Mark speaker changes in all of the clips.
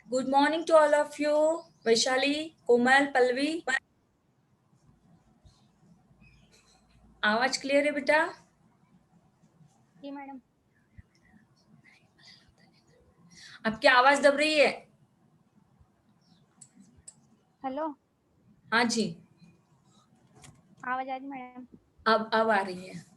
Speaker 1: Good morning to all of you. Vaishali, कोमल, पल्लवी, आवाज clear है बेटा?
Speaker 2: जी मैडम।
Speaker 1: आपकी आवाज दब रही है।
Speaker 2: हेलो।
Speaker 1: हाँ जी,
Speaker 2: आवाज आ रही मैडम?
Speaker 1: अब आ रही है।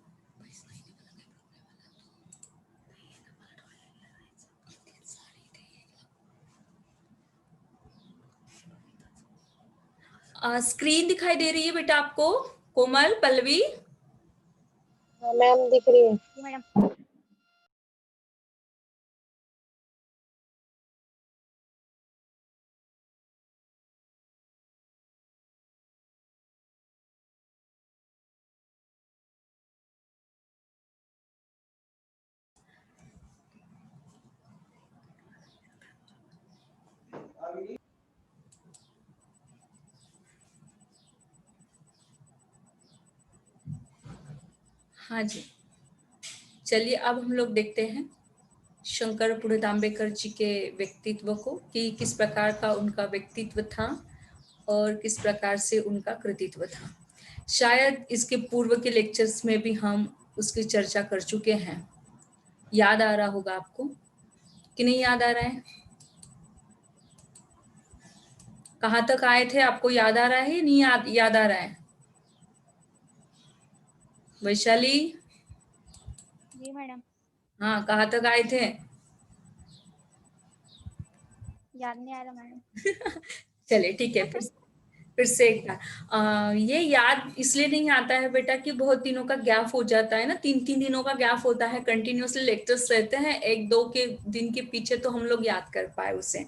Speaker 1: स्क्रीन दिखाई दे रही है बेटा आपको? कोमल, पल्लवी,
Speaker 3: मैम दिख रही है।
Speaker 2: जी मैडम।
Speaker 1: हाँ जी। चलिए अब हम लोग देखते हैं शंकर पुणेतांबेकर जी के व्यक्तित्व को, कि किस प्रकार का उनका व्यक्तित्व था और किस प्रकार से उनका कृतित्व था। शायद इसके पूर्व के लेक्चर्स में भी हम उसकी चर्चा कर चुके हैं। याद आ रहा होगा आपको कि नहीं याद आ रहा है? कहाँ तक आए थे आपको याद आ रहा है? नहीं याद आ रहा है? वैशाली,
Speaker 2: जी मैडम।
Speaker 1: हाँ, कहाँ तक आए थे?
Speaker 2: याद नहीं आ रहा मैडम।
Speaker 1: चलिए ठीक है, फिर से एक बार। ये याद इसलिए नहीं आता है बेटा कि बहुत दिनों का गैप हो जाता है ना, 3-3 दिनों का गैप होता है, कंटिन्यूसली लेक्चर्स रहते हैं, 1-2 के दिन के पीछे तो हम लोग याद कर पाए उसे।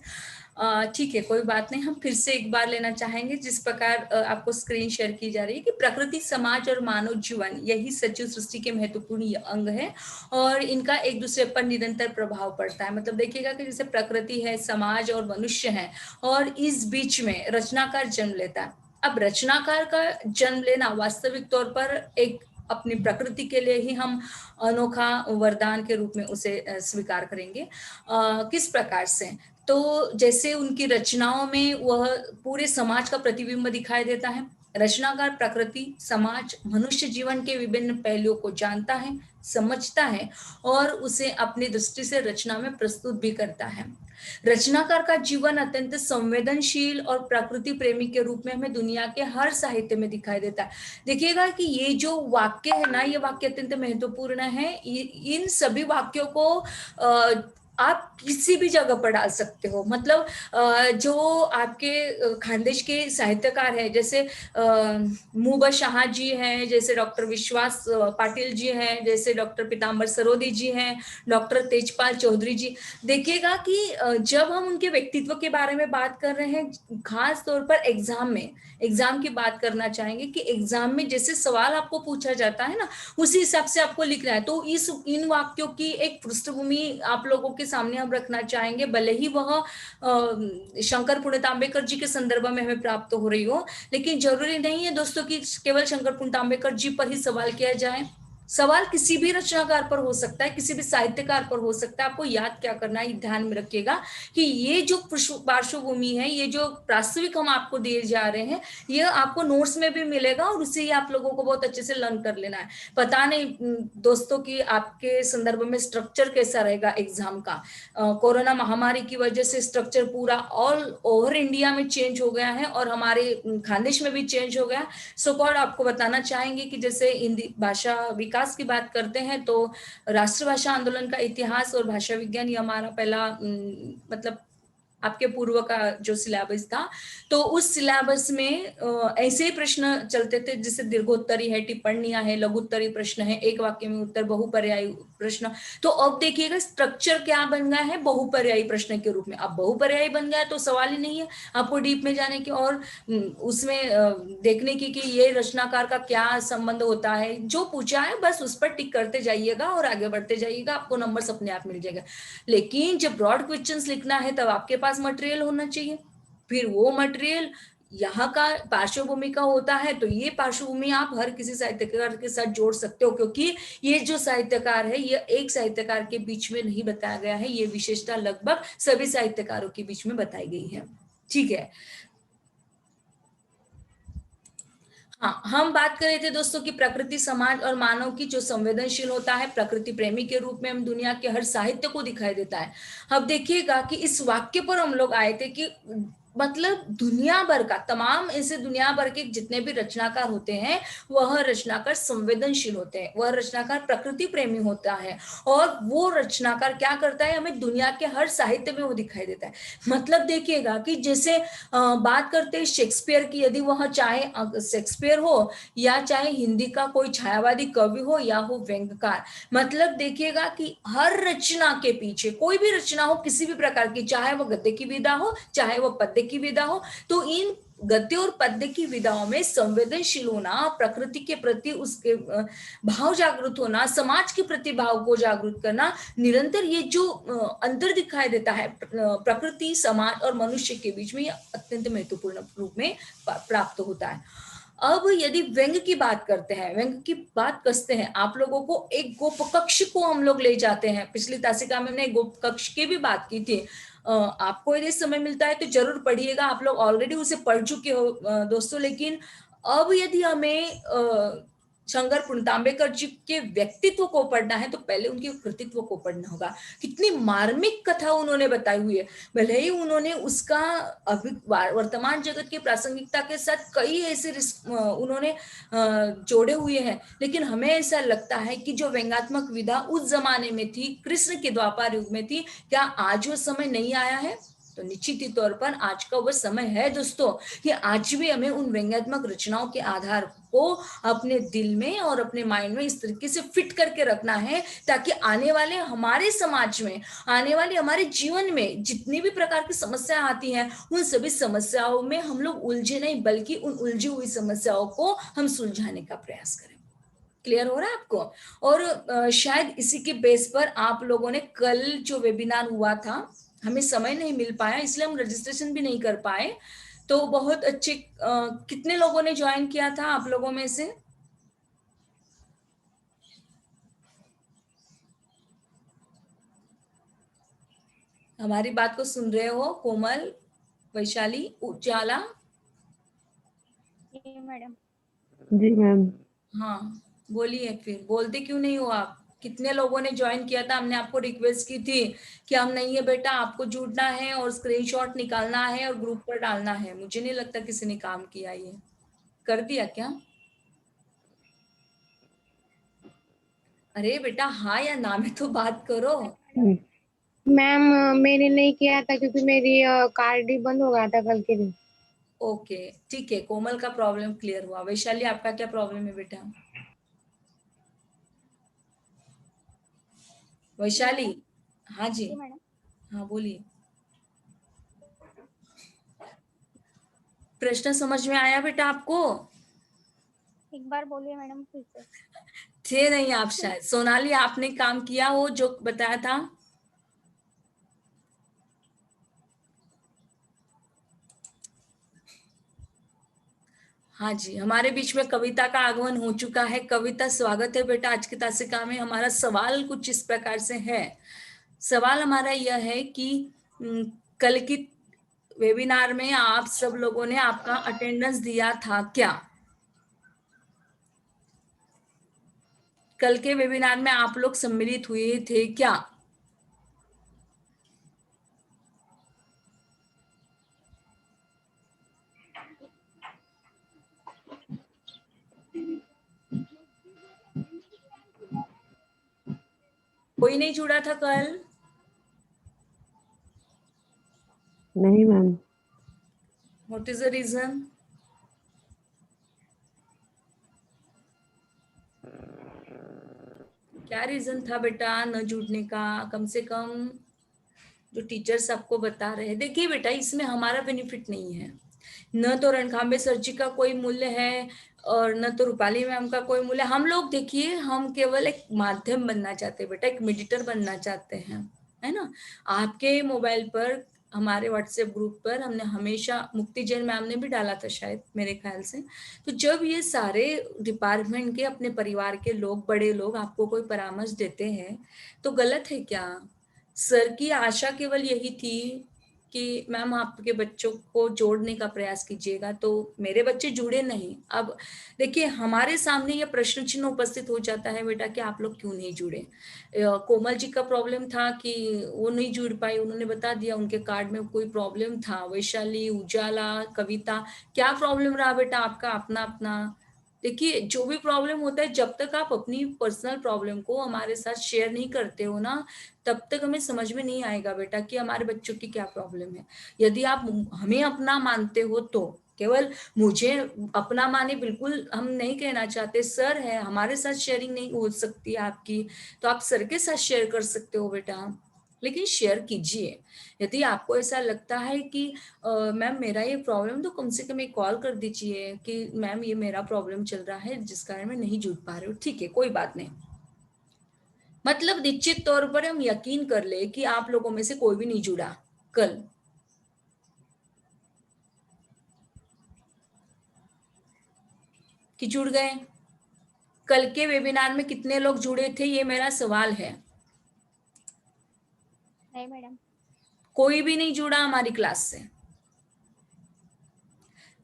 Speaker 1: ठीक है, कोई बात नहीं, हम फिर से एक बार लेना चाहेंगे। जिस प्रकार आपको स्क्रीन शेयर की जा रही है कि प्रकृति, समाज और मानव जीवन यही सजीव सृष्टि के महत्वपूर्ण अंग है और इनका एक दूसरे पर निरंतर प्रभाव पड़ता है। मतलब देखिएगा कि जैसे प्रकृति है, समाज और मनुष्य है, और इस बीच में रचनाकार जन्म लेता है। अब रचनाकार का जन्म लेना वास्तविक तौर पर एक अपनी प्रकृति के लिए ही हम अनोखा वरदान के रूप में उसे स्वीकार करेंगे। किस प्रकार से? तो जैसे उनकी रचनाओं में वह पूरे समाज का प्रतिबिंब दिखाई देता है। रचनाकार प्रकृति, समाज, मनुष्य जीवन के विभिन्न पहलुओं को जानता है, समझता है और उसे अपनी दृष्टि से रचना में प्रस्तुत भी करता है। रचनाकार का जीवन अत्यंत संवेदनशील और प्रकृति प्रेमी के रूप में हमें दुनिया के हर साहित्य में दिखाई देता है। देखिएगा कि ये जो वाक्य है ना, ये वाक्य अत्यंत महत्वपूर्ण है। इन सभी वाक्यों को आप किसी भी जगह पर डाल सकते हो। मतलब जो आपके खानदेश के साहित्यकार है, जैसे मुबा शाह जी हैं, जैसे डॉक्टर विश्वास पाटिल जी हैं, जैसे डॉक्टर पीताम्बर सरोदे जी हैं, डॉक्टर तेजपाल चौधरी जी, देखिएगा कि जब हम उनके व्यक्तित्व के बारे में बात कर रहे हैं, खास तौर पर एग्जाम की बात करना चाहेंगे कि एग्जाम में जैसे सवाल आपको पूछा जाता है ना, उसी हिसाब से आपको लिखना है। तो इन वाक्यों की एक पृष्ठभूमि आप लोगों के सामने हम रखना चाहेंगे, भले ही वह शंकर पुणेतांबेकर जी के संदर्भ में हमें प्राप्त हो रही हो, लेकिन जरूरी नहीं है दोस्तों कि केवल शंकर पुणेतांबेकर जी पर ही सवाल किया जाए। सवाल किसी भी रचनाकार पर हो सकता है, किसी भी साहित्यकार पर हो सकता है। आपको याद क्या करना है, ध्यान में रखिएगा कि ये जो पार्श्वभूमि है, ये जो प्रास्ताविक हम आपको दिए जा रहे हैं, ये आपको नोट्स में भी मिलेगा और उससे ही आप लोगों को बहुत अच्छे से लर्न कर लेना है। पता नहीं दोस्तों कि आपके संदर्भ में स्ट्रक्चर कैसा रहेगा एग्जाम का। कोरोना महामारी की वजह से स्ट्रक्चर पूरा ऑल ओवर इंडिया में चेंज हो गया है और हमारे खानदेश में भी चेंज हो गया। सो कॉल्ड आपको बताना चाहेंगे कि जैसे हिंदी भाषा विकास की बात करते हैं तो राष्ट्रभाषा आंदोलन का इतिहास और भाषा विज्ञान, ये हमारा पहला मतलब आपके पूर्व का जो सिलेबस था, तो उस सिलेबस में ऐसे ही प्रश्न चलते थे, जैसे दीर्घोत्तरी है, टिप्पणियां है, लघुत्तरी प्रश्न है, एक वाक्य में उत्तर, बहुपर्यायी प्रश्न। तो अब देखिएगा स्ट्रक्चर क्या बन गया है, बहुपर्यायी प्रश्न के रूप में। अब बहुपर्यायी बन गया तो सवाल ही नहीं है आपको डीप में जाने की और उसमें देखने की कि ये रचनाकार का क्या संबंध होता है। जो पूछा है बस उस पर टिक करते जाइएगा और आगे बढ़ते जाइएगा, आपको नंबर अपने आप मिल जाएगा। लेकिन जब ब्रॉड क्वेश्चंस लिखना है तब आपके पास मटेरियल होना चाहिए। फिर वो मटेरियल यहाँ का पार्श्वभूमि का होता है, तो ये पार्श्वभूमि आप हर किसी साहित्यकार के साथ जोड़ सकते हो, क्योंकि ये जो साहित्यकार है ये एक साहित्यकार के बीच में नहीं बताया गया है, ये विशेषता लगभग सभी साहित्यकारों के बीच में बताई गई है। ठीक है, हाँ, हम बात कर रहे थे दोस्तों कि प्रकृति, समाज और मानव की जो संवेदनशील होता है, प्रकृति प्रेमी के रूप में हम दुनिया के हर साहित्य को दिखाई देता है। अब देखिएगा कि इस वाक्य पर हम लोग आए थे कि मतलब दुनिया भर का तमाम ऐसे दुनिया भर के जितने भी रचनाकार होते हैं, वह रचनाकार संवेदनशील होते हैं, वह रचनाकार प्रकृति प्रेमी होता है, और वो रचनाकार क्या करता है, हमें दुनिया के हर साहित्य में वो दिखाई देता है। मतलब देखिएगा कि जैसे बात करते हैं शेक्सपियर की, यदि वह चाहे शेक्सपियर हो या चाहे हिंदी का कोई छायावादी कवि हो या हो व्यंग्यकार, मतलब देखिएगा कि हर रचना के पीछे कोई भी रचना हो किसी भी प्रकार की, चाहे वो गद्य की विधा हो चाहे वो पद्य की विधा हो, तो इन गद्य और पद्य की विधाओं में संवेदनशील होना, प्रकृति के प्रति उसके भाव जागृत होना, समाज के प्रति भाव को जागृत करना, निरंतर ये जो अंतर दिखाई देता है प्रकृति, समाज और मनुष्य के बीच में, ये अत्यंत महत्वपूर्ण रूप में प्राप्त होता है। अब यदि व्यंग की बात करते हैं, व्यंग की बात कसते हैं, आप लोगों को एक गोप कक्ष को हम लोग ले जाते हैं। पिछली तासिका में हमने गोप कक्ष की भी बात की थी। आपको यदि समय मिलता है तो जरूर पढ़िएगा, आप लोग ऑलरेडी उसे पढ़ चुके हो दोस्तों। लेकिन अब यदि हमें शंकर पुणतांबेकर जी के व्यक्तित्व को पढ़ना है तो पहले उनके कृतित्व को पढ़ना होगा। कितनी मार्मिक कथा उन्होंने बताई हुई है। भले ही उन्होंने उसका वर्तमान जगत की प्रासंगिकता के साथ कई ऐसे उन्होंने जोड़े हुए हैं, लेकिन हमें ऐसा लगता है कि जो व्यंग्यात्मक विधा उस जमाने में थी, कृष्ण के द्वापर युग में थी, क्या आज वो समय नहीं आया है? तो निश्चित ही तौर पर आज का वह समय है दोस्तों कि आज भी हमें उन व्यंग्यात्मक रचनाओं के आधार को अपने दिल में और अपने माइंड में इस तरीके से फिट करके रखना है, ताकि आने वाले हमारे समाज में, आने वाले हमारे जीवन में जितनी भी प्रकार की समस्या आती हैं, उन सभी समस्याओं में हम लोग उलझे नहीं, बल्कि उन उलझी हुई समस्याओं को हम सुलझाने का प्रयास करें। क्लियर हो रहा है आपको? और शायद इसी के बेस पर आप लोगों ने कल जो वेबिनार हुआ था, हमें समय नहीं मिल पाया इसलिए हम रजिस्ट्रेशन भी नहीं कर पाए, तो बहुत अच्छे कितने लोगों ने ज्वाइन किया था आप लोगों में से? हमारी बात को सुन रहे हो? कोमल, वैशाली, उजाला?
Speaker 2: जी मैडम।
Speaker 3: जी मैम।
Speaker 1: हाँ, बोलिए, फिर बोलते क्यों नहीं हो आप? कितने लोगों ने ज्वाइन किया था? हमने आपको रिक्वेस्ट की थी कि हम नहीं है बेटा, आपको जुड़ना है और स्क्रीनशॉट निकालना है और ग्रुप पर डालना है। मुझे नहीं लगता किसी ने काम किया, ये कर दिया क्या? अरे बेटा, हाँ या ना में तो बात करो।
Speaker 3: मैम मैंने नहीं किया था क्योंकि मेरी कार्ड ही बंद हो गया था कल के दिन।
Speaker 1: ओके, ठीक है, कोमल का प्रॉब्लम क्लियर हुआ। वैशाली, आपका क्या प्रॉब्लम है बेटा? वैशाली?
Speaker 2: मैडम।
Speaker 1: हाँ जी,
Speaker 2: जी मैडम।
Speaker 1: हाँ बोलिए। प्रश्न समझ में आया बेटा आपको?
Speaker 2: एक बार बोलिए मैडम फिर से।
Speaker 1: थे नहीं आप शायद। सोनाली, आपने काम किया हो जो बताया था? हाँ जी, हमारे बीच में कविता का आगमन हो चुका है। कविता, स्वागत है बेटा आज की तासिका में। हमारा सवाल कुछ इस प्रकार से है। सवाल हमारा यह है कि कल की वेबिनार में आप सब लोगों ने आपका अटेंडेंस दिया था क्या? कल के वेबिनार में आप लोग सम्मिलित हुए थे क्या? कोई नहीं जुड़ा था कल?
Speaker 3: नहीं ma'am.
Speaker 1: What is the reason? क्या रीजन था बेटा न जुड़ने का? कम से कम जो टीचर्स आपको बता रहे हैं, देखिए बेटा, इसमें हमारा बेनिफिट नहीं है। न तो रणखांबे सर जी का कोई मूल्य है और न तो रूपाली मैम का कोई मूल्य। हम लोग देखिए, हम केवल एक माध्यम बनना चाहते हैं बेटा, एक मेडिटर बनना चाहते हैं, है ना। आपके मोबाइल पर हमारे व्हाट्सएप ग्रुप पर हमने हमेशा, मुक्ति जैन मैम ने भी डाला था शायद मेरे ख्याल से, तो जब ये सारे डिपार्टमेंट के अपने परिवार के लोग, बड़े लोग आपको कोई परामर्श देते हैं तो गलत है क्या? सर की आशा केवल यही थी कि मैम आपके बच्चों को जोड़ने का प्रयास कीजिएगा, तो मेरे बच्चे जुड़े नहीं। अब देखिए हमारे सामने ये प्रश्न चिन्ह उपस्थित हो जाता है बेटा कि आप लोग क्यों नहीं जुड़े। कोमल जी का प्रॉब्लम था कि वो नहीं जुड़ पाई, उन्होंने बता दिया उनके कार्ड में कोई प्रॉब्लम था। वैशाली, उजाला, कविता, क्या प्रॉब्लम रहा बेटा आपका? अपना अपना देखिए, जो भी प्रॉब्लम होता है, जब तक आप अपनी पर्सनल प्रॉब्लम को हमारे साथ शेयर नहीं करते हो ना, तब तक हमें समझ में नहीं आएगा बेटा कि हमारे बच्चों की क्या प्रॉब्लम है। यदि आप हमें अपना मानते हो तो, केवल मुझे अपना माने बिल्कुल हम नहीं कहना चाहते, सर है हमारे साथ शेयरिंग नहीं हो सकती आपकी, तो आप सर के साथ शेयर कर सकते हो बेटा, लेकिन शेयर कीजिए। यदि आपको ऐसा लगता है कि मैम मेरा ये प्रॉब्लम, तो कम से कम एक कॉल कर दीजिए कि मैम ये मेरा प्रॉब्लम चल रहा है जिस कारण मैं नहीं जुड़ पा रही हूँ। ठीक है, कोई बात नहीं। मतलब निश्चित तौर पर हम यकीन कर ले कि आप लोगों में से कोई भी नहीं जुड़ा कल। कि जुड़ गए? कल के वेबिनार में कितने लोग जुड़े थे, ये मेरा सवाल है।
Speaker 2: नहीं मैडम।
Speaker 1: कोई भी नहीं जुड़ा हमारी क्लास से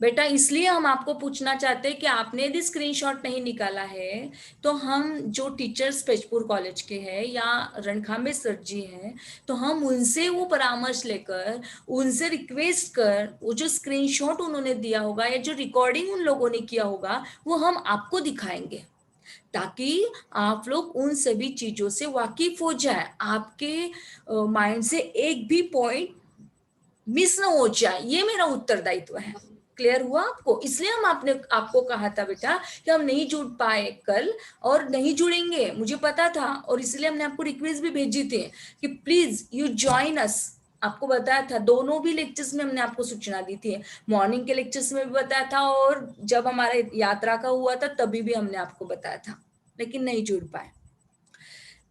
Speaker 1: बेटा, इसलिए हम आपको पूछना चाहते हैं कि आपने यदि स्क्रीनशॉट नहीं निकाला है तो हम जो टीचर्स पेजपुर कॉलेज के हैं या रणखांबे सर जी हैं, तो हम उनसे वो परामर्श लेकर, उनसे रिक्वेस्ट कर, वो जो स्क्रीनशॉट उन्होंने दिया होगा या जो रिकॉर्डिंग उन लोगों ने किया होगा वो हम आपको दिखाएंगे, ताकि आप लोग उन सभी चीजों से वाकिफ हो जाए, आपके माइंड से एक भी पॉइंट मिस ना हो जाए। ये मेरा उत्तरदायित्व है। क्लियर हुआ आपको? इसलिए हम आपको कहा था बेटा कि हम नहीं जुड़ पाए कल और नहीं जुड़ेंगे, मुझे पता था, और इसलिए हमने आपको रिक्वेस्ट भी भेजी थी कि प्लीज यू ज्वाइन अस। आपको बताया था, दोनों भी लेक्चर्स में हमने आपको सूचना दी थी, मॉर्निंग के लेक्चर्स में भी बताया था और जब हमारा यात्रा का हुआ था तभी भी हमने आपको बताया था, लेकिन नहीं जुड़ पाए।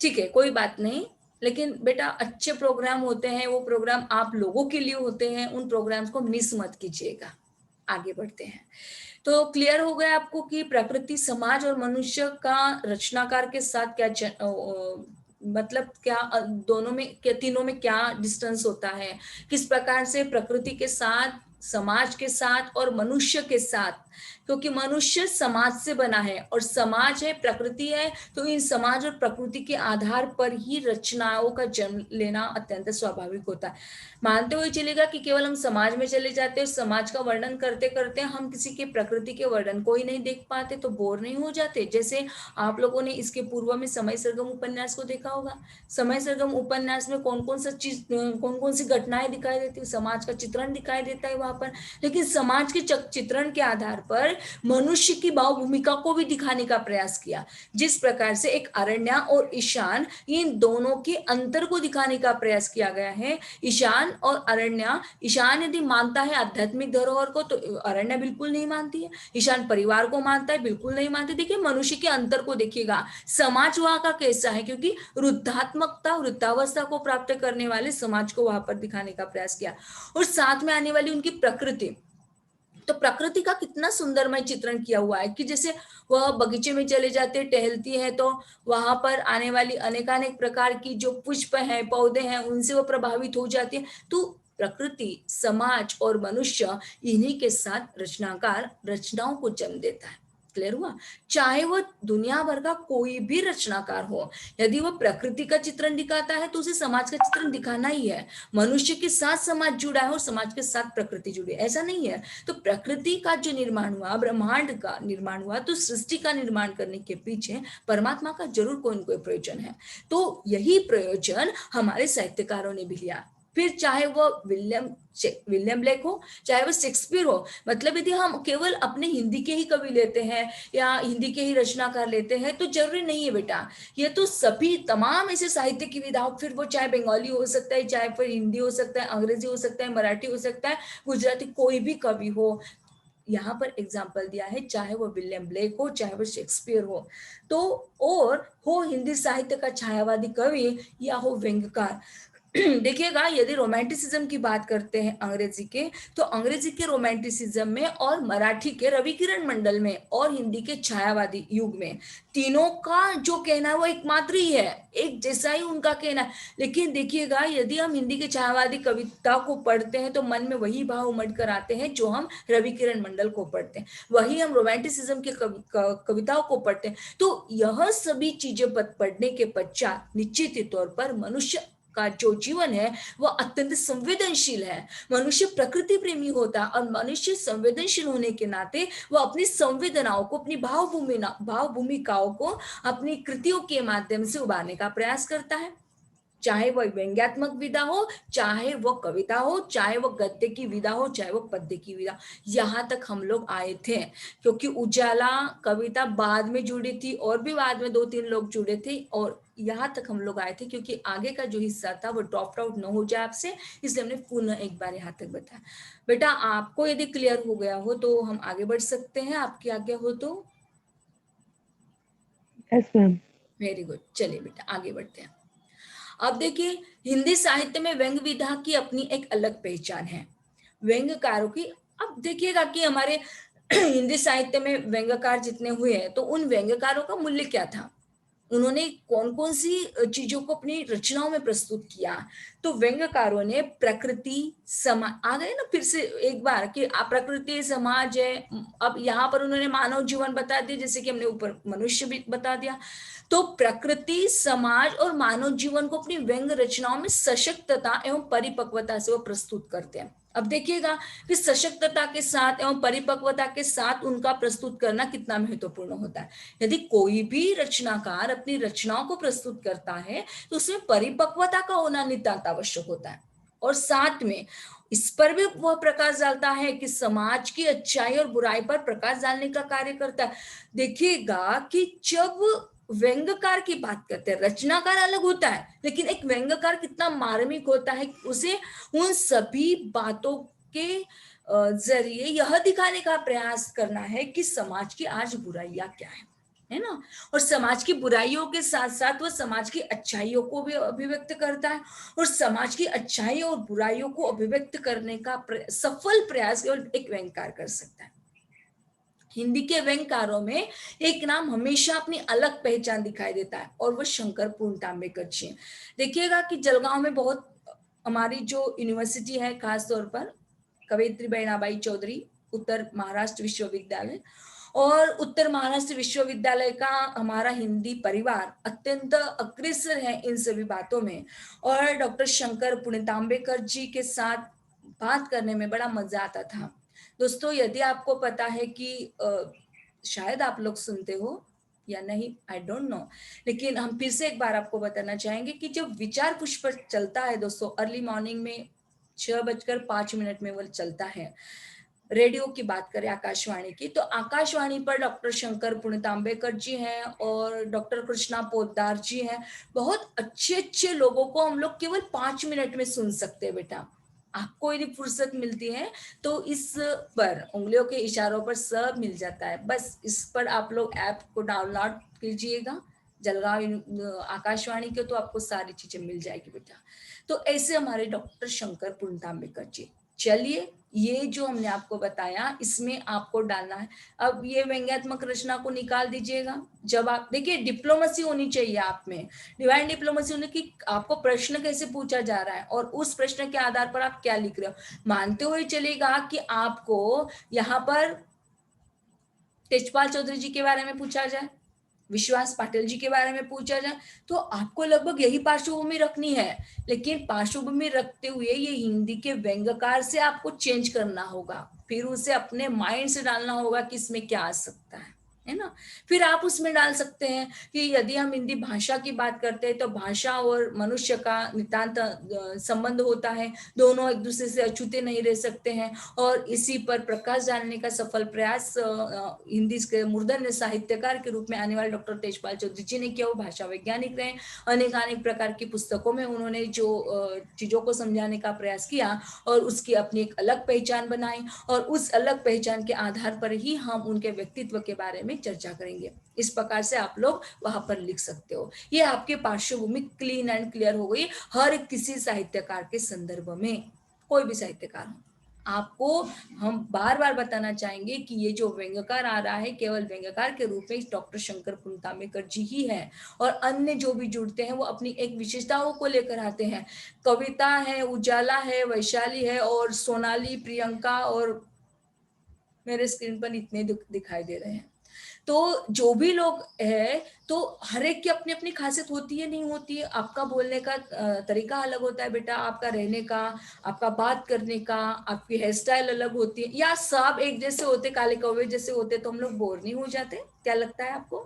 Speaker 1: ठीक है, कोई बात नहीं, लेकिन बेटा अच्छे प्रोग्राम होते हैं, वो प्रोग्राम आप लोगों के लिए होते हैं, उन प्रोग्राम्स को मिस मत कीजिएगा। आगे बढ़ते हैं। तो क्लियर हो गया आपको कि प्रकृति, समाज और मनुष्य का रचनाकार के साथ क्या मतलब क्या दोनों में क्या, तीनों में क्या डिस्टेंस होता है, किस प्रकार से प्रकृति के साथ, समाज के साथ और मनुष्य के साथ, क्योंकि मनुष्य समाज से बना है और समाज है, प्रकृति है, तो इन समाज और प्रकृति के आधार पर ही रचनाओं का जन्म लेना अत्यंत स्वाभाविक होता है। मानते हुए चलेगा कि केवल हम समाज में चले जाते हैं, समाज का वर्णन करते करते हम किसी के प्रकृति के वर्णन को ही नहीं देख पाते, तो बोर नहीं हो जाते? जैसे आप लोगों ने इसके पूर्व में समय सरगम उपन्यास को देखा होगा। समय सरगम उपन्यास में कौन कौन सा चीज, कौन कौन सी घटनाएं दिखाई देती है, समाज का चित्रण दिखाई देता है वहां पर, लेकिन समाज के चित्रण के आधार पर मनुष्य की भाव भूमिका को भी दिखाने का प्रयास किया। जिस प्रकार से एक अरण्या और ईशान, इन दोनों के अंतर को दिखाने का प्रयास किया गया है। ईशान और अरण्या, ईशान यदि मानता है आध्यात्मिक धरोहर को तो अरण्या बिल्कुल नहीं मानती है, ईशान परिवार को मानता है, बिल्कुल नहीं मानती। देखिए मनुष्य के अंतर को देखिएगा, समाज वहां का कैसा है, क्योंकि वृद्धात्मकता, वृद्धावस्था को प्राप्त करने वाले समाज को वहां पर दिखाने का प्रयास किया, और साथ में आने वाली उनकी प्रकृति, तो प्रकृति का कितना सुंदरमय चित्रण किया हुआ है कि जैसे वह बगीचे में चले जाते, टहलती है, तो वहां पर आने वाली अनेकानेक प्रकार की जो पुष्प हैं, पौधे हैं, उनसे वो प्रभावित हो जाती है। तो प्रकृति, समाज और मनुष्य, इन्हीं के साथ रचनाकार रचनाओं को जन्म देता है। क्लियर हुआ? चाहे वह दुनिया भर का कोई भी रचनाकार हो, यदि वह प्रकृति का चित्रण दिखाता है तो उसे समाज का चित्रण दिखाना ही है। मनुष्य के साथ समाज जुड़ा है और समाज के साथ प्रकृति जुड़ी है, ऐसा नहीं है। तो प्रकृति का जो निर्माण हुआ, ब्रह्मांड का निर्माण हुआ, तो सृष्टि का निर्माण करने के पीछे परमात्मा का जरूर कोई न कोई प्रयोजन है। तो यही प्रयोजन हमारे साहित्यकारों ने भी लिया। फिर चाहे वो विलियम ब्लेक हो, चाहे वो शेक्सपियर हो, मतलब यदि हम केवल अपने हिंदी के ही कवि लेते हैं या हिंदी के ही रचनाकार लेते हैं तो जरूरी नहीं है बेटा। ये तो सभी तमाम ऐसे साहित्य की विधाओं, फिर वो चाहे बंगाली हो सकता है, चाहे फिर हिंदी हो सकता है, अंग्रेजी हो सकता है, मराठी हो सकता है, गुजराती, कोई भी कवि हो। यहाँ पर एग्जाम्पल दिया है, चाहे वो विलियम ब्लेक हो, चाहे वो शेक्सपियर हो, तो और हो हिंदी साहित्य का छायावादी कवि या हो व्यंग्यकार, देखिएगा, यदि रोमांटिसिज्म की बात करते हैं अंग्रेजी के, तो अंग्रेजी के रोमांटिसिज्म में और मराठी के रवि किरण मंडल में और हिंदी के छायावादी युग में, तीनों का जो कहना है वो एकमात्र ही है, एक जैसा ही उनका कहना है। लेकिन देखिएगा, यदि हम हिंदी के छायावादी कविता को पढ़ते हैं तो मन में वही भाव उमड़ कर आते हैं जो हम रवि किरण मंडल को पढ़ते हैं, वही हम रोमांटिसिज्म की कविताओं को पढ़ते हैं। तो यह सभी चीजें पढ़ने के पश्चात निश्चित ही तौर पर मनुष्य का जो जीवन है वह अत्यंत संवेदनशील है। मनुष्य प्रकृति प्रेमी होता है और मनुष्य संवेदनशील होने के नाते वह अपनी संवेदनाओं को, अपनी भाव भूमिकाओं को अपनी कृतियों के माध्यम से उभारने का प्रयास करता है। चाहे वह व्यंग्यात्मक विधा हो, चाहे वह कविता हो, चाहे वह गद्य की विधा हो, चाहे वह पद्य की विधा। यहाँ तक हम लोग आए थे क्योंकि उजाला कविता बाद में जुड़ी थी और भी बाद में 2-3 लोग जुड़े थे, और यहाँ तक हम लोग आए थे क्योंकि आगे का जो हिस्सा था वो ड्रॉप आउट न हो जाए आपसे, इसलिए हमने पुनः एक बार यहाँ तक बताया। बेटा, आपको यदि क्लियर हो गया हो तो हम आगे बढ़ सकते हैं, आपकी आज्ञा हो तो।
Speaker 3: Yes ma'am.
Speaker 1: वेरी गुड, चलिए बेटा आगे बढ़ते हैं। अब देखिए, हिंदी साहित्य में व्यंग्य विधा की अपनी एक अलग पहचान है। व्यंग्यकारों की, अब देखिएगा कि हमारे हिंदी साहित्य में व्यंग्यकार जितने हुए हैं तो उन व्यंग्यकारों का मूल्य क्या था, उन्होंने कौन कौन सी चीजों को अपनी रचनाओं में प्रस्तुत किया। तो व्यंग्यकारों ने प्रकृति, समाज, आ गए ना फिर से एक बार कि प्रकृति समाज है। अब यहाँ पर उन्होंने मानव जीवन बता दिया, जैसे कि हमने ऊपर मनुष्य भी बता दिया। तो प्रकृति, समाज और मानव जीवन को अपनी व्यंग्य रचनाओं में सशक्तता एवं परिपक्वता से वो प्रस्तुत करते हैं। अब देखिएगा कि सशक्तता के साथ एवं परिपक्वता के साथ उनका प्रस्तुत करना कितना महत्वपूर्ण होता है। यदि कोई भी रचनाकार अपनी रचनाओं को प्रस्तुत करता है तो उसमें परिपक्वता का होना नितांत आवश्यक होता है, और साथ में इस पर भी वह प्रकाश डालता है कि समाज की अच्छाई और बुराई पर प्रकाश डालने का कार्य करता है। देखिएगा कि जब व्यंग्यकार की बात करते हैं, रचनाकार अलग होता है, लेकिन एक व्यंग्यकार कितना मार्मिक होता है, उसे उन सभी बातों के जरिए यह दिखाने का प्रयास करना है कि समाज की आज बुराइयां क्या है ना, और समाज की बुराइयों के साथ साथ वह समाज की अच्छाइयों को भी अभिव्यक्त करता है, और समाज की अच्छाई और बुराइयों को अभिव्यक्त करने का सफल प्रयास केवल एक व्यंग्यकार कर सकता है। हिंदी के व्यंग्यकारों में एक नाम हमेशा अपनी अलग पहचान दिखाई देता है और वो शंकर पूर्ण तांबेकर जी हैं। देखिएगा कि जलगांव में बहुत, हमारी जो यूनिवर्सिटी है खास तौर पर कवयित्री बहनाबाई चौधरी उत्तर महाराष्ट्र विश्वविद्यालय, और उत्तर महाराष्ट्र विश्वविद्यालय का हमारा हिंदी परिवार अत्यंत अग्रसर है इन सभी बातों में, और डॉक्टर शंकर पुण्यतांबेकर जी के साथ बात करने में बड़ा मजा आता था। दोस्तों, यदि आपको पता है कि शायद आप लोग सुनते हो या नहीं, आई डोंट नो, लेकिन हम फिर से एक बार आपको बताना चाहेंगे कि जब विचार पुष्प चलता है दोस्तों, अर्ली मॉर्निंग में 6:05 में वो चलता है। रेडियो की बात करें आकाशवाणी की, तो आकाशवाणी पर डॉक्टर शंकर पुण्यतांबेकर जी हैं और डॉक्टर कृष्णा पोद्दार जी हैं। बहुत अच्छे अच्छे लोगों को हम लोग केवल 5 मिनट में सुन सकते हैं बेटा। आपको यदि फुर्सत मिलती है तो इस पर उंगलियों के इशारों पर सब मिल जाता है, बस इस पर आप लोग ऐप को डाउनलोड कीजिएगा जलगांव आकाशवाणी के, तो आपको सारी चीजें मिल जाएगी बेटा। तो ऐसे हमारे डॉक्टर शंकर पुण्यतांबेकर जी। चलिए, ये जो हमने आपको बताया इसमें आपको डालना है, अब ये व्यंग्यात्मक रचना को निकाल दीजिएगा। जब आप देखिए, डिप्लोमेसी होनी चाहिए आप में, डिवाइन डिप्लोमेसी होने की, आपको प्रश्न कैसे पूछा जा रहा है और उस प्रश्न के आधार पर आप क्या लिख रहे हो, मानते हुए चलेगा कि आपको यहाँ पर तेजपाल चौधरी जी के बारे में पूछा जाए, विश्वास पाटिल जी के बारे में पूछा जाए, तो आपको लगभग यही पार्श्वभूमि रखनी है, लेकिन पार्श्वभूमि रखते हुए ये हिंदी के व्यंग्यकार से आपको चेंज करना होगा, फिर उसे अपने माइंड से डालना होगा कि इसमें क्या आ सकता है ना। फिर आप उसमें डाल सकते हैं कि यदि हम हिंदी भाषा की बात करते हैं तो भाषा और मनुष्य का नितांत संबंध होता है, दोनों एक दूसरे से अछूते नहीं रह सकते हैं, और इसी पर प्रकाश डालने का सफल प्रयास हिंदी के मूर्धन्य साहित्यकार के रूप में आने वाले डॉक्टर तेजपाल चौधरी जी ने किया। वो भाषा वैज्ञानिक रहे, अनेक प्रकार की पुस्तकों में उन्होंने जो चीजों को समझाने का प्रयास किया और उसकी अपनी एक अलग पहचान बनाई, और उस अलग पहचान के आधार पर ही हम उनके व्यक्तित्व के बारे में में चर्चा करेंगे। इस प्रकार से आप लोग वहां पर लिख सकते हो। ये आपकी पार्श्वभूमि क्लीन एंड क्लियर हो गई हर किसी साहित्यकार के संदर्भ में, कोई भी साहित्यकार हो। आपको हम बार बार बताना चाहेंगे कि ये जो व्यंग्यकार आ रहा है केवल व्यंग्यकार के रूप में डॉक्टर शंकर पुनतांबेकर जी ही है, और अन्य जो भी जुड़ते हैं वो अपनी एक विशेषताओं को लेकर आते हैं। कविता है, उजाला है, वैशाली है, और सोनाली, प्रियंका, और मेरे स्क्रीन पर इतने दिखाई दे रहे हैं। तो जो भी लोग है, तो हर एक की अपनी अपनी खासियत होती है, नहीं होती है। आपका बोलने का तरीका अलग होता है बेटा, आपका रहने का, आपका बात करने का, आपकी हेयर स्टाइल अलग होती है, या सब एक जैसे होते, काले कौवे जैसे होते, तो हम लोग बोर नहीं हो जाते? क्या लगता है आपको?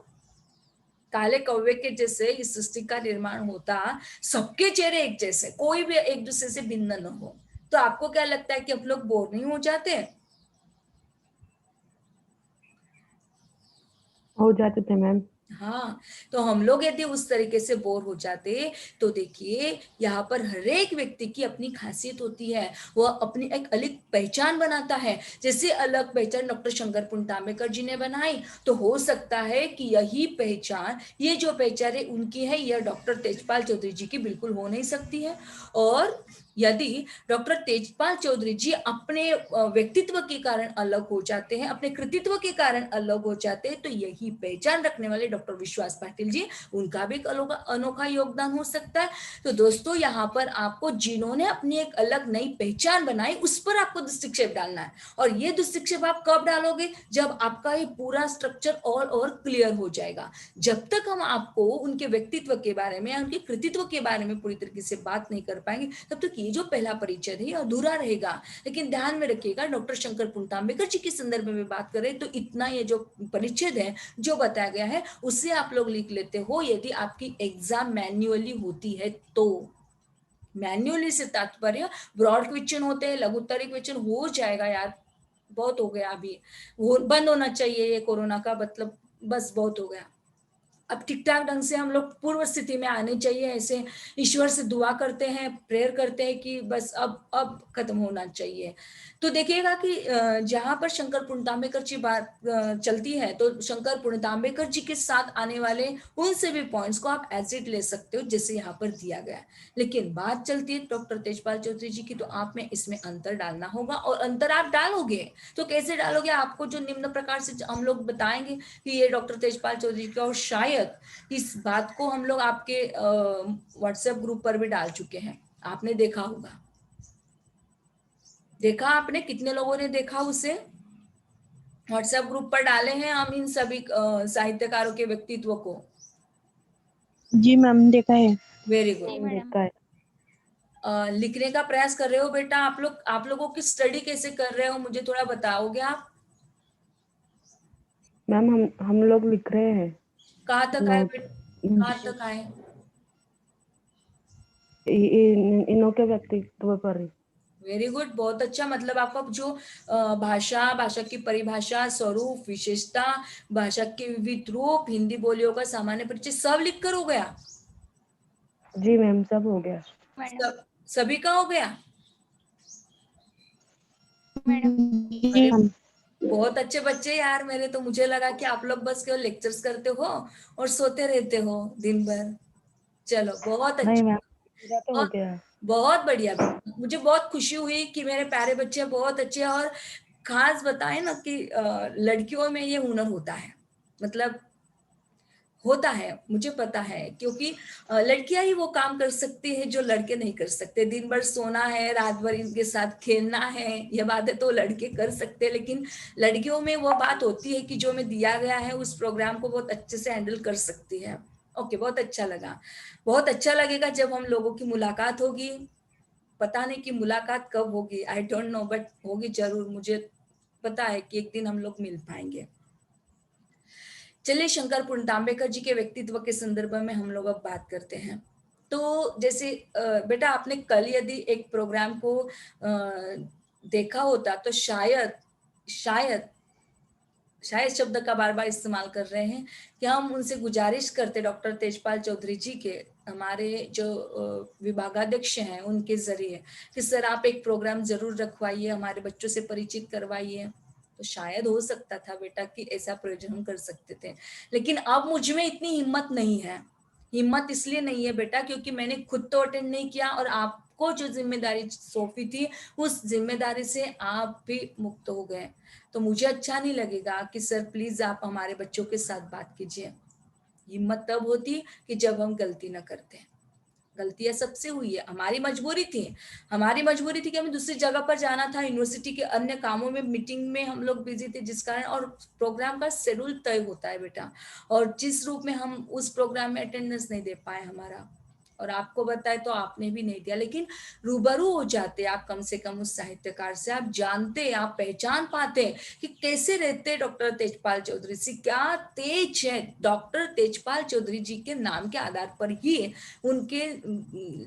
Speaker 1: काले कौवे के जैसे इस सृष्टि का निर्माण होता, सबके चेहरे एक जैसे, कोई भी एक दूसरे से भिन्न न हो, तो आपको क्या लगता है कि हम लोग बोर नहीं हो जाते?
Speaker 3: हो जाते थे मैम।
Speaker 1: हाँ, तो हम लोग यदि उस तरीके से बोर हो जाते, तो देखिए यहाँ पर हर एक व्यक्ति की अपनी खासियत होती है, वह अपनी एक अलग पहचान बनाता है। जैसे अलग पहचान डॉक्टर शंकर पुनतांबेकर जी ने बनाई, तो हो सकता है कि यही पहचान, ये जो पहचान है उनकी है, यह डॉक्टर तेजपाल चौधरी जी की बिल्कुल हो नहीं सकती है। और यदि डॉक्टर तेजपाल चौधरी जी अपने व्यक्तित्व के कारण अलग हो जाते हैं, अपने कृतित्व के कारण अलग हो जाते हैं, तो यही पहचान रखने वाले डॉक्टर विश्वास पाटिल जी, उनका भी एक अनोखा योगदान हो सकता है। तो दोस्तों यहाँ पर आपको जिन्होंने अपनी एक अलग नई पहचान बनाई, उस पर आपको दृष्टिक्षेप डालना है। और ये दृष्टिक्षेप आप कब डालोगे? जब आपका ये पूरा स्ट्रक्चर और क्लियर हो जाएगा। जब तक हम आपको उनके व्यक्तित्व के बारे में, उनके कृतित्व के बारे में पूरी तरीके से बात नहीं कर पाएंगे, तब तक ये जो पहला परिचय है अधूरा रहेगा। लेकिन ध्यान में रखिएगा, डॉक्टर शंकर पुनतांबेकर जी के संदर्भ में बात करें तो इतना ये जो परिच्छेद है जो बताया गया है उससे आप लोग लिख लेते हो, यदि आपकी एग्जाम मैन्युअली होती है तो। मैन्युअली से तात्पर्य ब्रॉड क्वेश्चन होते हैं, लघुत्तरी क्वेश्चन हो जाएगा यार, बहुत हो गया अभी, वो बंद होना चाहिए ये कोरोना का, मतलब बस बहुत हो गया। अब ठीक ठाक ढंग से हम लोग पूर्व स्थिति में आने चाहिए। ऐसे ईश्वर से दुआ करते हैं, प्रेयर करते हैं कि बस अब खत्म होना चाहिए। तो देखिएगा कि जहां पर शंकर पुनतांबेकर जी बात चलती है, तो शंकर पुनतांबेकर जी के साथ आने वाले उन सभी पॉइंट्स को आप एज इट ले सकते हो जैसे यहाँ पर दिया गया है। लेकिन बात चलती है डॉक्टर तेजपाल चौधरी जी की, तो आप में इसमें अंतर डालना होगा, और अंतर आप डालोगे तो कैसे डालोगे? आपको जो निम्न प्रकार से हम लोग बताएंगे कि ये डॉक्टर तेजपाल चौधरी का, और शायद इस बात को हम लोग आपके व्हाट्सएप ग्रुप पर भी डाल चुके हैं, आपने देखा होगा। देखा आपने? कितने लोगों ने देखा उसे? व्हाट्सएप ग्रुप पर डाले हैं हम इन सभी साहित्यकारों के व्यक्तित्व को।
Speaker 3: जी मैम, देखा है।
Speaker 1: Very good.
Speaker 2: जी मैडम।
Speaker 3: देखा है।
Speaker 1: लिखने का प्रयास कर रहे हो बेटा आप लोग? आप लोगों की स्टडी कैसे कर रहे हो, मुझे थोड़ा बताओगे आप?
Speaker 3: मैम हम लोग लिख रहे हैं।
Speaker 1: कहाँ तक आए बेटा, कहाँ
Speaker 3: नोट
Speaker 1: तक आए?
Speaker 3: इनों के व्यक्तित्व पर ही।
Speaker 1: वेरी गुड, बहुत अच्छा। मतलब आपका जो भाषा की परिभाषा, स्वरूप, विशेषता, भाषा के विविध रूप, हिंदी बोलियों का सामान्य परिचय, सब लिख कर हो गया?
Speaker 3: जी मैम, सब हो गया।
Speaker 2: मैडम।
Speaker 1: सभी का हो गया?
Speaker 2: मैडम।
Speaker 3: जी
Speaker 1: अरे
Speaker 3: मैम।
Speaker 1: बहुत अच्छे बच्चे यार मेरे, तो मुझे लगा कि आप लोग बस केवल लेक्चर्स करते हो और सोते रहते हो दिन भर। चलो बहुत
Speaker 3: नहीं
Speaker 1: अच्छा,
Speaker 3: मैम, पूरा तो हो गया।
Speaker 1: बहुत बढ़िया बेटा। मुझे बहुत खुशी हुई कि मेरे प्यारे बच्चे बहुत अच्छे हैं। और खास बताए ना कि लड़कियों में ये हुनर होता है, मतलब होता है, मुझे पता है, क्योंकि लड़कियां ही वो काम कर सकती है जो लड़के नहीं कर सकते। दिन भर सोना है, रात भर इनके साथ खेलना है, ये बातें तो लड़के कर सकते हैं, लेकिन लड़कियों में वो बात होती है कि जो मैं दिया गया है उस प्रोग्राम को बहुत अच्छे से हैंडल कर सकती है। ओके, बहुत अच्छा लगा। बहुत अच्छा लगेगा जब हम लोगों की मुलाकात होगी। पता नहीं कि मुलाकात कब होगी, आई डोंट नो, बट होगी जरूर। मुझे पता है कि एक दिन हम लोग मिल पाएंगे। चलिए, शंकर पुनतांबेकर जी के व्यक्तित्व के संदर्भ में हम लोग अब बात करते हैं। तो जैसे बेटा आपने कल यदि एक प्रोग्राम को देखा होता, तो शायद शायद शायद शब्द का बार बार इस्तेमाल कर रहे हैं कि हम उनसे गुजारिश करते डॉक्टर तेजपाल चौधरी जी के, हमारे जो विभागाध्यक्ष हैं उनके जरिए, कि सर आप एक प्रोग्राम जरूर रखवाइए, हमारे बच्चों से परिचित करवाइए। तो शायद हो सकता था बेटा कि ऐसा प्रयोजन हम कर सकते थे, लेकिन अब मुझ में इतनी हिम्मत नहीं है। हिम्मत इसलिए नहीं है बेटा क्योंकि मैंने खुद तो अटेंड नहीं किया, और आपको जो जिम्मेदारी सौंपी थी उस जिम्मेदारी से आप भी मुक्त हो गए। तो मुझे अच्छा नहीं लगेगा कि सर प्लीज आप हमारे बच्चों के साथ बात कीजिए। हिम्मत तब होती कि जब हम गलती ना करते। गलतियां सबसे हुई है, हमारी मजबूरी थी। हमारी मजबूरी थी कि हमें दूसरी जगह पर जाना था, यूनिवर्सिटी के अन्य कामों में, मीटिंग में हम लोग बिजी थे, जिस कारण, और प्रोग्राम का शेड्यूल तय होता है बेटा, और जिस रूप में हम उस प्रोग्राम में अटेंडेंस नहीं दे पाए हमारा, और आपको बताए तो आपने भी नहीं दिया, लेकिन रूबरू हो जाते आप कम से कम उस साहित्यकार से, आप जानते, आप पहचान पाते कि कैसे रहते डॉक्टर तेजपाल चौधरी से, क्या तेज है। डॉक्टर तेजपाल चौधरी जी के नाम के आधार पर ही उनके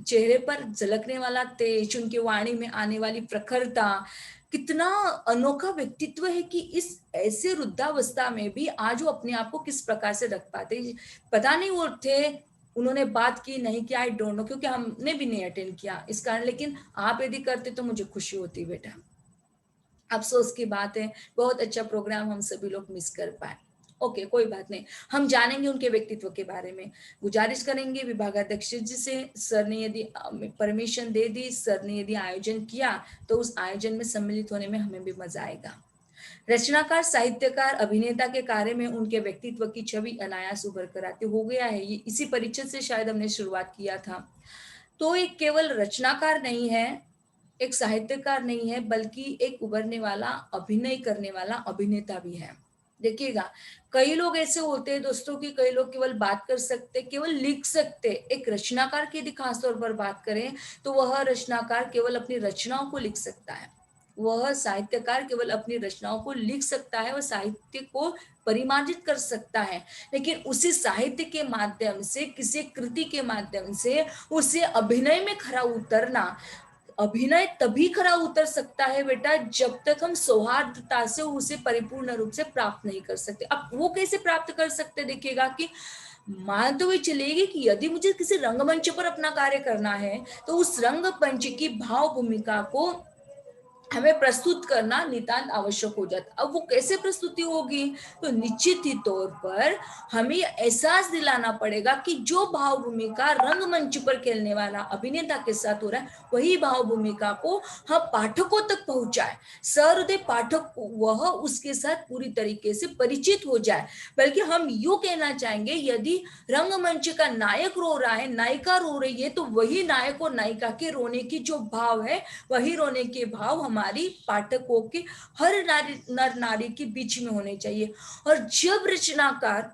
Speaker 1: चेहरे पर झलकने वाला तेज, उनकी वाणी में आने वाली प्रखरता, कितना अनोखा व्यक्तित्व है कि इस ऐसे वृद्धावस्था में भी आज वो अपने आप को किस प्रकार से रख पाते। पता नहीं वो थे, उन्होंने बात की नहीं किया, आई डोंट नो, क्योंकि हमने भी नहीं अटेंड किया इस कारण, लेकिन आप यदि करते तो मुझे खुशी होती बेटा। अफसोस की बात है, बहुत अच्छा प्रोग्राम हम सभी लोग मिस कर पाए। ओके, कोई बात नहीं, हम जानेंगे उनके व्यक्तित्व के बारे में। गुजारिश करेंगे विभागाध्यक्ष जी से, सर ने यदि परमिशन दे दी, सर ने यदि आयोजन किया, तो उस आयोजन में सम्मिलित होने में हमें भी मजा आएगा। रचनाकार, साहित्यकार, अभिनेता के कार्य में उनके व्यक्तित्व की छवि अनायास उभर कर आती हो गया है। ये इसी परिचय से शायद हमने शुरुआत किया था। तो एक केवल रचनाकार नहीं है, एक साहित्यकार नहीं है, बल्कि एक उभरने वाला, अभिनय करने वाला अभिनेता भी है। देखिएगा, कई लोग ऐसे होते हैं दोस्तों कि कई लोग केवल बात कर सकते, केवल लिख सकते। एक रचनाकार की यदि खास तौर पर बात करें तो वह रचनाकार केवल अपनी रचनाओं को लिख सकता है, वह साहित्यकार केवल अपनी रचनाओं को लिख सकता है, वह साहित्य को परिमार्जित कर सकता है, लेकिन उसी साहित्य के माध्यम से, किसी कृति के माध्यम से उसे अभिनय में खरा उतरना, अभिनय तभी खरा उतर सकता है बेटा जब तक हम सौहार्दता से उसे परिपूर्ण रूप से प्राप्त नहीं कर सकते। अब वो कैसे प्राप्त कर सकते, देखिएगा कि मान तो ये चलेगी कि यदि मुझे किसी रंगमंच पर अपना कार्य करना है तो उस रंगमंच की भाव भूमिका को हमें प्रस्तुत करना नितांत आवश्यक हो जाता। अब वो कैसे प्रस्तुति होगी, तो निश्चित ही तौर पर हमें एहसास दिलाना पड़ेगा कि जो भाव भूमिका रंगमंच पर खेलने वाला अभिनेता के साथ हो रहा है, वही भाव भूमिका को हम पाठकों तक पहुंचाए, सहृदय पाठक वह उसके साथ पूरी तरीके से परिचित हो जाए। बल्कि हम यूं कहना चाहेंगे, यदि रंगमंच का नायक रो रहा है, नायिका रो रही है, तो वही नायक और नायिका के रोने की जो भाव है, वही रोने के भाव हमारी पाठकों के हर नर नारी के बीच में होने चाहिए। और जब रचनाकार,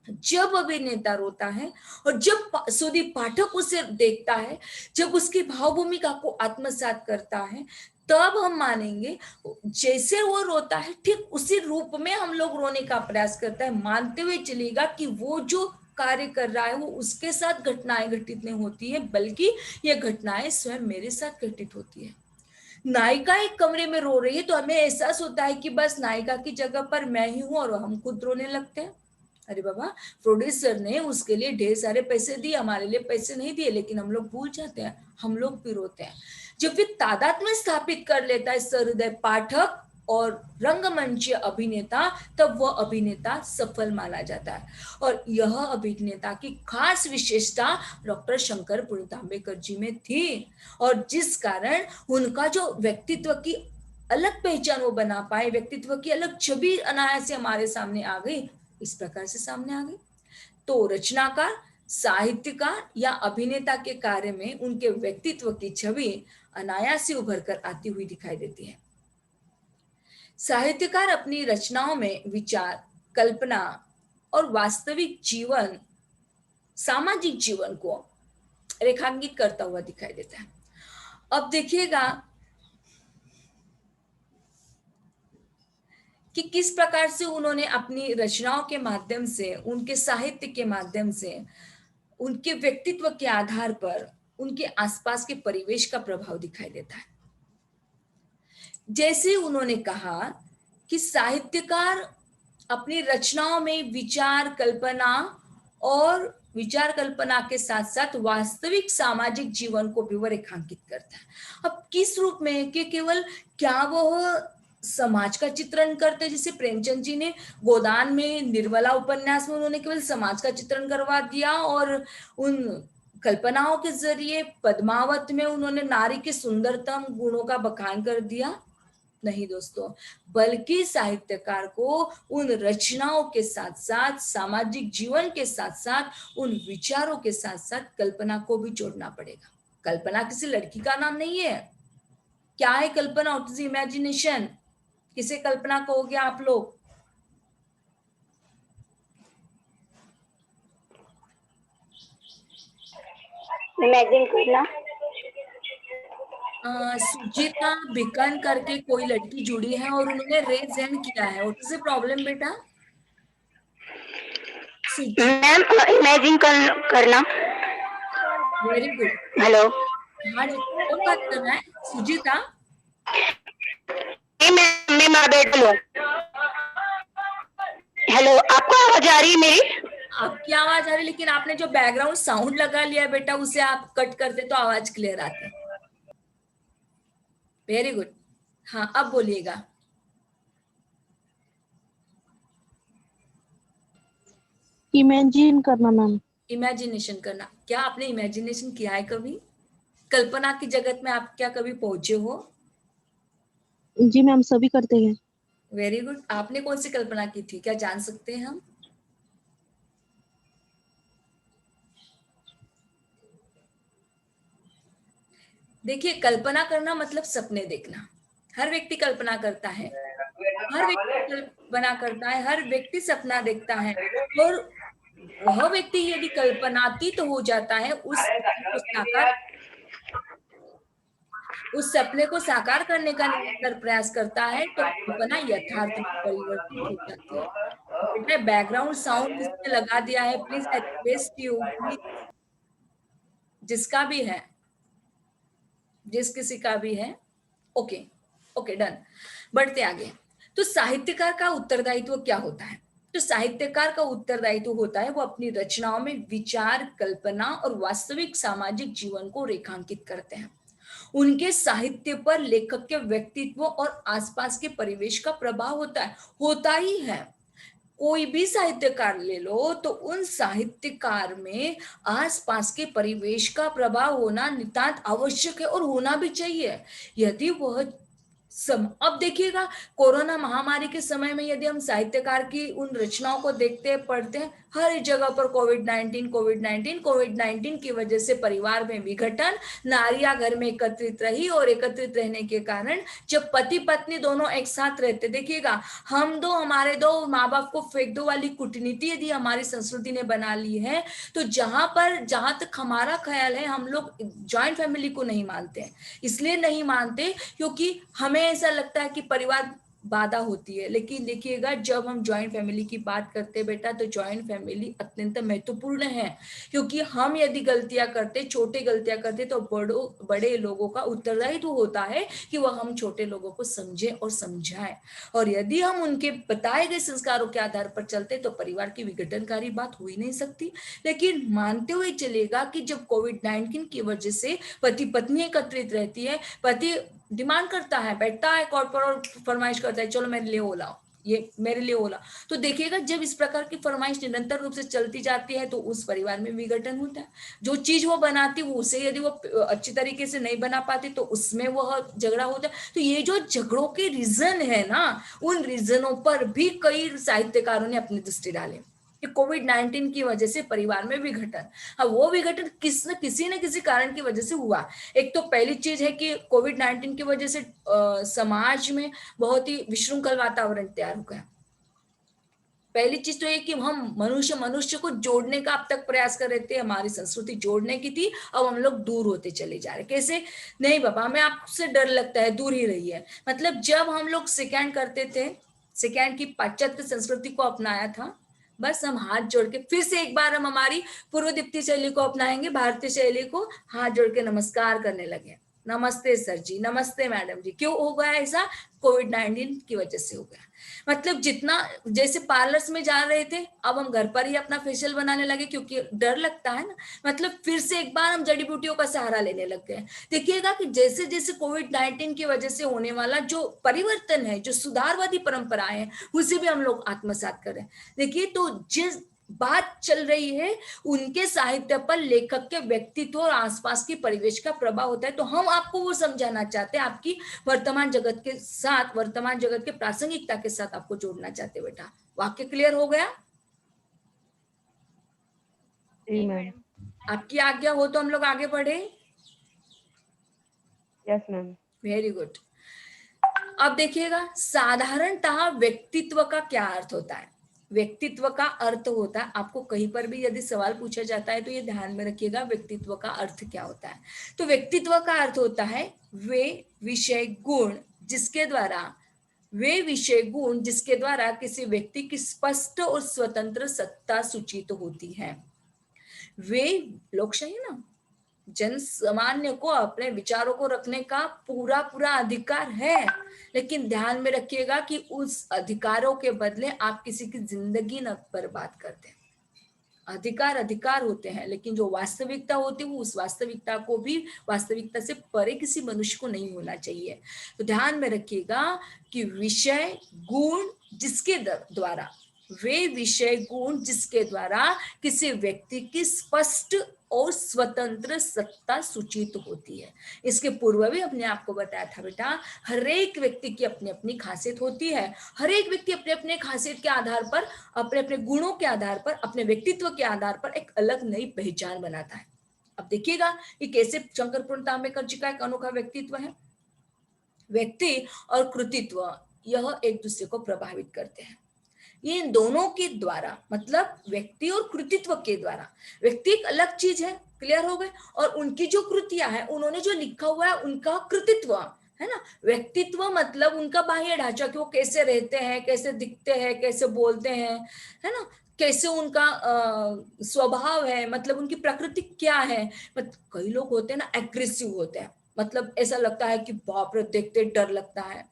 Speaker 1: जब अभिनेता रोता है और जब सुधी पाठक उसे देखता है, जब उसकी भाव भूमिका को आत्मसात करता है, तब हम मानेंगे जैसे वो रोता है ठीक उसी रूप में हम लोग रोने का प्रयास करता है, मानते हुए चलेगा कि वो जो कार्य कर रहा है वो उसके साथ घटनाएं घटित नहीं होती है, बल्कि ये घटनाएं स्वयं मेरे साथ घटित होती है। नायिका एक कमरे में रो रही है तो हमें एहसास होता है कि बस नायिका की जगह पर मैं ही हूं, और हम खुद रोने लगते हैं। अरे बाबा, प्रोड्यूसर ने उसके लिए ढेर सारे पैसे दिए, हमारे लिए पैसे नहीं दिए, लेकिन हम लोग भूल जाते हैं, हम लोग भी रोते हैं। जब फिर तादात्म्य स्थापित कर लेता है सहृदय पाठक और रंगमंच अभिनेता, तब वह अभिनेता सफल माना जाता है। और यह अभिनेता की खास विशेषता डॉक्टर शंकर पुणितांबेकर जी में थी, और जिस कारण उनका जो व्यक्तित्व की अलग पहचान वो बना पाए, व्यक्तित्व की अलग छवि अनायास से हमारे सामने आ गई, इस प्रकार से सामने आ गई। तो रचनाकार, साहित्यकार या अभिनेता के कार्य में उनके व्यक्तित्व की छवि अनायास से उभर कर आती हुई दिखाई देती है। साहित्यकार अपनी रचनाओं में विचार, कल्पना और वास्तविक जीवन, सामाजिक जीवन को रेखांकित करता हुआ दिखाई देता है। अब देखिएगा कि किस प्रकार से उन्होंने अपनी रचनाओं के माध्यम से, उनके साहित्य के माध्यम से, उनके व्यक्तित्व के आधार पर उनके आसपास के परिवेश का प्रभाव दिखाई देता है। जैसे उन्होंने कहा कि साहित्यकार अपनी रचनाओं में विचार कल्पना के साथ साथ वास्तविक सामाजिक जीवन को भी वो रेखांकित करता है। अब किस रूप में, कि केवल क्या वह समाज का चित्रण करते, जैसे प्रेमचंद जी ने गोदान में निर्मला उपन्यास में उन्होंने केवल समाज का चित्रण करवा दिया, और उन कल्पनाओं के जरिए पद्मावत में उन्होंने नारी के सुंदरतम गुणों का बखान कर दिया। नहीं दोस्तों, बल्कि साहित्यकार को उन रचनाओं के साथ साथ, सामाजिक जीवन के साथ साथ, उन विचारों के साथ साथ कल्पना को भी जोड़ना पड़ेगा। कल्पना किसी लड़की का नाम नहीं है। क्या है कल्पना? What is imagination? किसे कल्पना कहोगे आप लोग?
Speaker 4: इमेजिन करना।
Speaker 1: सुजीता बिकन करके कोई लड़की जुड़ी है और उन्होंने रेज हैंड किया है। व्हाट इज द प्रॉब्लम बेटा?
Speaker 4: मैम इमेजिन करना।
Speaker 1: Very good.
Speaker 4: हेलो।
Speaker 1: हाँ जी, कौन बात कर रहा है? सुजीता?
Speaker 4: मैं बेटा हूँ। हेलो, आपको आवाज आ रही है मेरी?
Speaker 1: आपकी आवाज आ रही है, लेकिन आपने जो बैकग्राउंड साउंड लगा लिया बेटा, उसे आप कट करते तो आवाज क्लियर आती। Very good. हाँ, अब बोलिएगा।
Speaker 5: इमेजिन करना मैम।
Speaker 1: इमेजिनेशन करना। क्या आपने इमेजिनेशन किया है कभी? कल्पना की जगत में आप क्या कभी पहुंचे हो?
Speaker 5: जी मैम, सभी करते हैं।
Speaker 1: Very good. आपने कौन सी कल्पना की थी, क्या जान सकते हैं हम? देखिए, कल्पना करना मतलब सपने देखना। हर व्यक्ति कल्पना करता है, हर व्यक्ति कल्पना करता है, हर व्यक्ति सपना देखता है, और वह व्यक्ति यदि कल्पनातीत हो जाता है, उस सपने को साकार करने का निरंतर प्रयास करता है, तो कल्पना यथार्थ में परिवर्तित हो जाती है। बेटा, बैकग्राउंड साउंड किसने लगा दिया है? Please I request you, please, जिसका भी है, जिस किसी का भी है। Okay okay, done. बढ़ते आगे। तो साहित्यकार का उत्तरदायित्व क्या होता है? तो साहित्यकार का उत्तरदायित्व होता है वो अपनी रचनाओं में विचार, कल्पना और वास्तविक सामाजिक जीवन को रेखांकित करते हैं। उनके साहित्य पर लेखक के व्यक्तित्व और आसपास के परिवेश का प्रभाव होता ही है। कोई भी साहित्यकार ले लो, तो उन साहित्यकार में आसपास के परिवेश का प्रभाव होना नितांत आवश्यक है, और होना भी चाहिए। यदि वह अब देखिएगा, कोरोना महामारी के समय में यदि हम साहित्यकार की उन रचनाओं को देखते हैं, पढ़ते हैं, हर जगह पर कोविड-19 की वजह से परिवार में विघटन, नारियां घर में एकत्रित रही, और एकत्रित रहने के कारण जब पति पत्नी दोनों एक साथ रहते, देखिएगा, हम दो हमारे दो, माँ बाप को फेंक दो वाली कूटनीति यदि हमारी संस्कृति ने बना ली है, तो जहां तक हमारा ख्याल है, हम लोग ज्वाइंट फैमिली को नहीं मानते हैं। इसलिए नहीं मानते क्योंकि हमें ऐसा लगता है कि परिवार बाधा होती है। लेकिन देखिएगा, जब हम ज्वाइंट फैमिली की बात करते हैं बेटा, तो ज्वाइंट फैमिली अत्यंत महत्वपूर्ण है, क्योंकि हम यदि गलतियां करते, छोटे गलतियां करते, तो बड़े लोगों का उत्तरदायित्व होता है कि वह हम छोटे लोगों को समझे और समझाएं, और यदि हम उनके बताए गए संस्कारों के आधार पर चलते, तो परिवार की विघटनकारी बात हो ही नहीं सकती। लेकिन मानते हुए चलेगा कि जब कोविड-19 की वजह से पति पत्नी एकत्रित रहती है, पति डिमांड करता है, बैठता है कोर्ट पर और फरमाइश करता है, चलो मेरे लिए वो लाओ, ये मेरे लिए वो लाओ, तो देखिएगा, जब इस प्रकार की फरमाइश निरंतर रूप से चलती जाती है, तो उस परिवार में विघटन होता है। जो चीज वो बनाती, वो उसे यदि वो अच्छी तरीके से नहीं बना पाती, तो उसमें वह झगड़ा होता है। तो ये जो झगड़ों के रीजन है ना, उन रीजनों पर भी कई साहित्यकारों ने अपनी दृष्टि डाली कि कोविड-19 की वजह से परिवार में विघटन। हाँ, वो विघटन किसी न किसी कारण की वजह से हुआ। एक तो पहली चीज है कि कोविड-19 की वजह से समाज में बहुत ही विशृंखल वातावरण तैयार हो गया। पहली चीज तो ये कि हम मनुष्य को जोड़ने का अब तक प्रयास कर रहे थे, हमारी संस्कृति जोड़ने की थी, अब हम लोग दूर होते चले जा रहे। कैसे? नहीं बाबा, हमें आपसे डर लगता है, दूर ही रहिए। मतलब जब हम लोग सेकंड करते थे, सेकंड की पाश्चात्य संस्कृति को अपनाया था, बस हम हाथ जोड़ के फिर से एक बार हम हमारी पूर्व दिप्ती शैली को अपनाएंगे, भारतीय शैली को हाथ जोड़ के नमस्कार करने लगे। नमस्ते सर जी, नमस्ते मैडम जी। क्यों हो गया ऐसा? कोविड-19 की वजह से हो गया। मतलब जितना जैसे पार्लर्स में जा रहे थे, अब हम घर पर ही अपना फेशियल बनाने लगे क्योंकि डर लगता है ना। मतलब फिर से एक बार हम जड़ी बूटियों का सहारा लेने लग गए। देखिएगा कि जैसे जैसे कोविड-19 की वजह से होने वाला जो परिवर्तन है, जो सुधारवादी परंपराएं हैं, उसे भी हम लोग आत्मसात करें। देखिए, तो जिस बात चल रही है उनके साहित्य पर लेखक के व्यक्तित्व और आसपास की परिवेश का प्रभाव होता है, तो हम आपको वो समझाना चाहते हैं, आपकी वर्तमान जगत के साथ, वर्तमान जगत के प्रासंगिकता के साथ आपको जोड़ना चाहते हैं। बेटा, वाक्य क्लियर हो गया?
Speaker 6: जी मैम।
Speaker 1: आपकी आज्ञा हो तो हम लोग आगे बढ़े।
Speaker 6: Yes ma'am.
Speaker 1: Very good. अब देखिएगा, साधारणतः व्यक्तित्व का क्या अर्थ होता है? व्यक्तित्व का अर्थ होता है, आपको कहीं पर भी यदि सवाल पूछा जाता है तो ये ध्यान में रखिएगा, व्यक्तित्व का अर्थ क्या होता है। तो व्यक्तित्व का अर्थ होता है वे विषय गुण जिसके द्वारा किसी व्यक्ति की स्पष्ट और स्वतंत्र सत्ता सूचित होती है। वे लोग चाहिए ना, जन सामान्य को अपने विचारों को रखने का पूरा पूरा अधिकार है, लेकिन ध्यान में रखिएगा कि उस अधिकारों के बदले आप किसी की जिंदगी न बर्बाद करते हैं। अधिकार होते हैं, लेकिन जो वास्तविकता होती है वो उस वास्तविकता को भी, वास्तविकता से परे किसी मनुष्य को नहीं होना चाहिए। तो ध्यान में रखिएगा कि विषय गुण जिसके द्वारा, वे विषय गुण जिसके द्वारा किसी व्यक्ति की स्पष्ट और स्वतंत्र सत्ता सूचित होती है। इसके पूर्व भी अपने आप को बताया था बेटा, हर एक व्यक्ति की अपनी अपनी खासियत होती है। हर एक व्यक्ति अपने अपने खासियत के आधार पर, अपने अपने गुणों के आधार पर, अपने व्यक्तित्व के आधार पर एक अलग नई पहचान बनाता है। अब देखिएगा कि कैसे शंकर पूर्ण तांबेकर जी का एक अनोखा व्यक्तित्व है। व्यक्ति और कृतित्व यह एक दूसरे को प्रभावित करते हैं। ये इन दोनों के द्वारा, मतलब व्यक्ति और कृतित्व के द्वारा, व्यक्ति एक अलग चीज है, क्लियर हो गए, और उनकी जो कृतियां हैं, उन्होंने जो लिखा हुआ है उनका कृतित्व है ना। व्यक्तित्व मतलब उनका बाह्य ढांचा, कि वो कैसे रहते हैं, कैसे दिखते हैं, कैसे बोलते हैं, है ना, कैसे उनका स्वभाव है, मतलब उनकी प्रकृति क्या है। कई लोग होते हैं ना एग्रेसिव होते हैं, मतलब ऐसा लगता है कि बाप रे, देखते डर लगता है,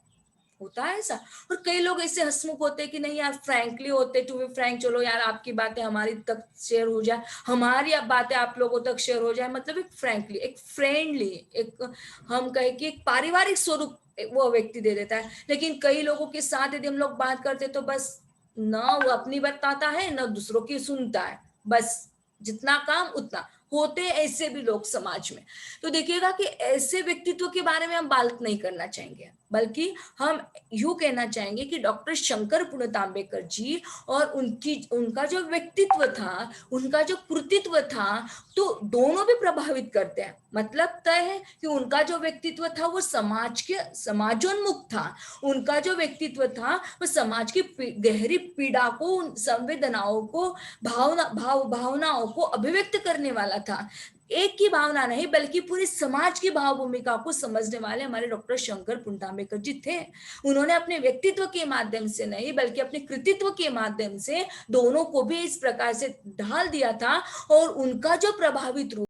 Speaker 1: होता है ऐसा। और कई लोग ऐसे हंसमुख होते हैं कि नहीं यार, फ्रैंकली होते, टू बी फ्रैंक, चलो यार आपकी बातें हमारी तक शेयर हो जाए, हमारी बातें आप लोगों तक शेयर हो जाए, मतलब एक फ्रैंकली, एक फ्रेंडली, एक हम कहे कि एक पारिवारिक स्वरूप वो व्यक्ति दे देता है। लेकिन कई लोगों के साथ यदि हम लोग बात करते तो बस ना वो अपनी बताता है ना दूसरों की सुनता है, बस जितना काम उतना। होते ऐसे भी लोग समाज में। तो देखिएगा कि ऐसे व्यक्तित्व के बारे में हम बात नहीं करना चाहेंगे, बल्कि हम यूं कहना चाहेंगे कि डॉक्टर शंकर पूर्ण तांबेकर जी और उनका जो व्यक्तित्व था, उनका जो कृतित्व था, तो दोनों भी प्रभावित करते हैं। मतलब तय है कि उनका जो व्यक्तित्व था वो समाजोन्मुख था। उनका जो व्यक्तित्व था वो समाज की गहरी पीड़ा को, संवेदनाओं को, भावनाओं को अभिव्यक्त करने वाला था। एक की भावना नहीं बल्कि पूरी समाज की भाव भूमिका को समझने वाले हमारे डॉक्टर शंकर पूर्ण तांबेकर जी थे। उन्होंने अपने व्यक्तित्व के माध्यम से नहीं बल्कि अपने कृतित्व के माध्यम से दोनों को भी इस प्रकार से ढाल दिया था, और उनका जो प्रभावित रूप